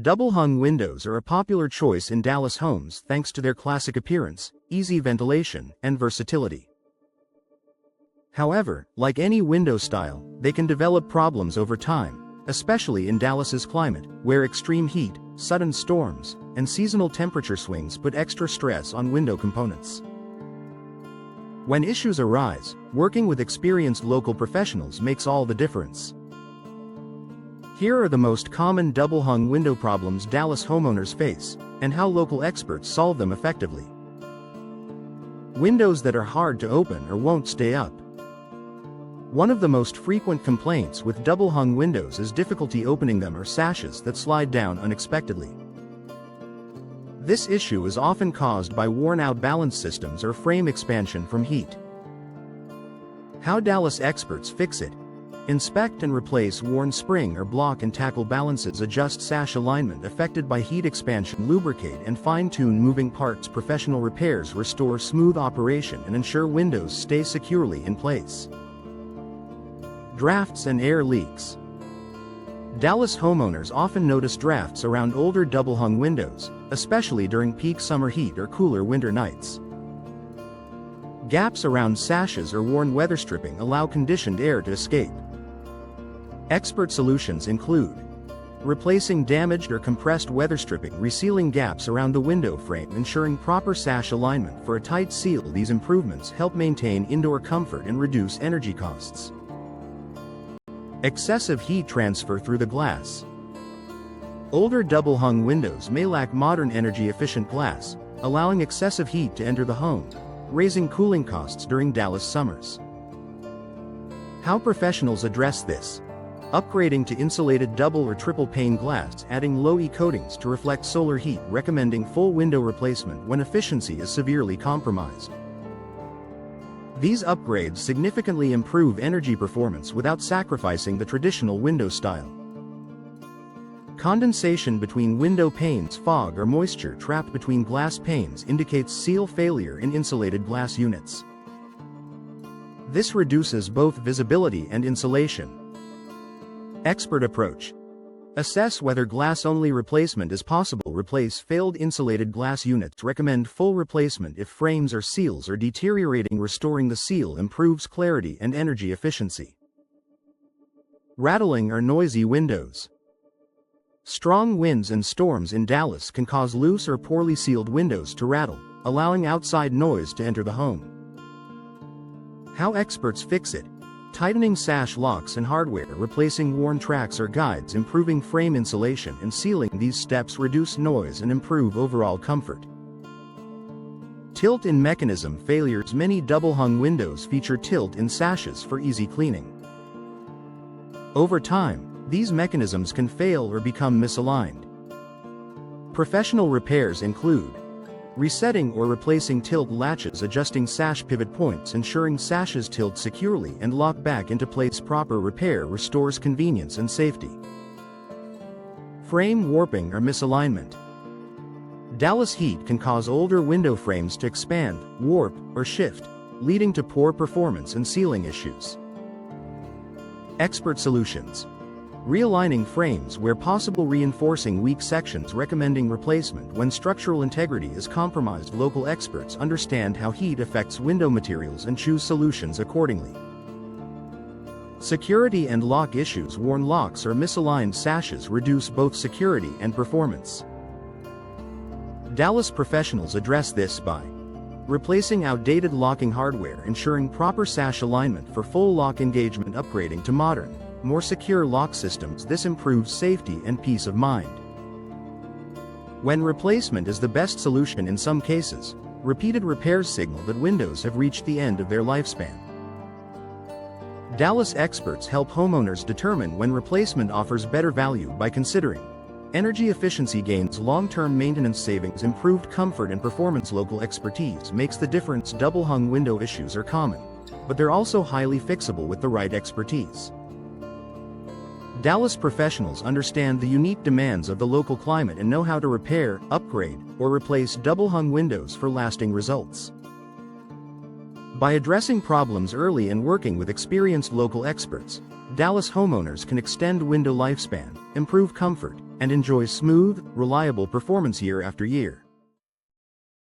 Double-hung windows are a popular choice in Dallas homes thanks to their classic appearance, easy ventilation, and versatility. However, like any window style, they can develop problems over time, especially in Dallas's climate, where extreme heat, sudden storms, and seasonal temperature swings put extra stress on window components. When issues arise, working with experienced local professionals makes all the difference. Here are the most common double-hung window problems Dallas homeowners face, and how local experts solve them effectively. Windows that are hard to open or won't stay up. One of the most frequent complaints with double-hung windows is difficulty opening them or sashes that slide down unexpectedly. This issue is often caused by worn-out balance systems or frame expansion from heat. How Dallas experts fix it. Inspect and replace worn spring or block and tackle balances, adjust sash alignment affected by heat expansion, lubricate and fine-tune moving parts. Professional repairs restore smooth operation and ensure windows stay securely in place. Drafts and air leaks. Dallas homeowners often notice drafts around older double-hung windows, especially during peak summer heat or cooler winter nights. Gaps around sashes or worn weather stripping allow conditioned air to escape. Expert solutions include replacing damaged or compressed weather stripping, resealing gaps around the window frame, ensuring proper sash alignment for a tight seal. These improvements help maintain indoor comfort and reduce energy costs. Excessive heat transfer through the glass. Older double-hung windows may lack modern energy-efficient glass, allowing excessive heat to enter the home, raising cooling costs during Dallas summers. How professionals address this. Upgrading to insulated double or triple pane glass, adding low-E coatings to reflect solar heat, recommending full window replacement when efficiency is severely compromised. These upgrades significantly improve energy performance without sacrificing the traditional window style. Condensation between window panes. Fog or moisture trapped between glass panes indicates seal failure in insulated glass units. This reduces both visibility and insulation. Expert approach. Assess whether glass-only replacement is possible. Replace failed insulated glass units. Recommend full replacement if frames or seals are deteriorating. Restoring the seal improves clarity and energy efficiency. Rattling or noisy windows. Strong winds and storms in Dallas can cause loose or poorly sealed windows to rattle, allowing outside noise to enter the home. How experts fix it. Tightening sash locks and hardware, replacing worn tracks or guides, improving frame insulation and sealing. These steps reduce noise and improve overall comfort. Tilt-in mechanism failures. Many double-hung windows feature tilt-in sashes for easy cleaning. Over time, these mechanisms can fail or become misaligned. Professional repairs include resetting or replacing tilt latches, adjusting sash pivot points, ensuring sashes tilt securely and lock back into place. Proper repair restores convenience and safety. Frame warping or misalignment. Dallas heat can cause older window frames to expand, warp, or shift, leading to poor performance and sealing issues. Expert solutions. Realigning frames where possible, reinforcing weak sections, recommending replacement when structural integrity is compromised. Local experts understand how heat affects window materials and choose solutions accordingly. Security and lock issues. Worn locks or misaligned sashes reduce both security and performance. Dallas professionals address this by replacing outdated locking hardware, ensuring proper sash alignment for full lock engagement, upgrading to modern, more secure lock systems. This improves safety and peace of mind. When replacement is the best solution in some cases, repeated repairs signal that windows have reached the end of their lifespan. Dallas experts help homeowners determine when replacement offers better value by considering energy efficiency gains, long-term maintenance savings, improved comfort and performance. Local expertise makes the difference. Double-hung window issues are common, but they're also highly fixable with the right expertise. Dallas professionals understand the unique demands of the local climate and know how to repair, upgrade, or replace double-hung windows for lasting results. By addressing problems early and working with experienced local experts, Dallas homeowners can extend window lifespan, improve comfort, and enjoy smooth, reliable performance year after year.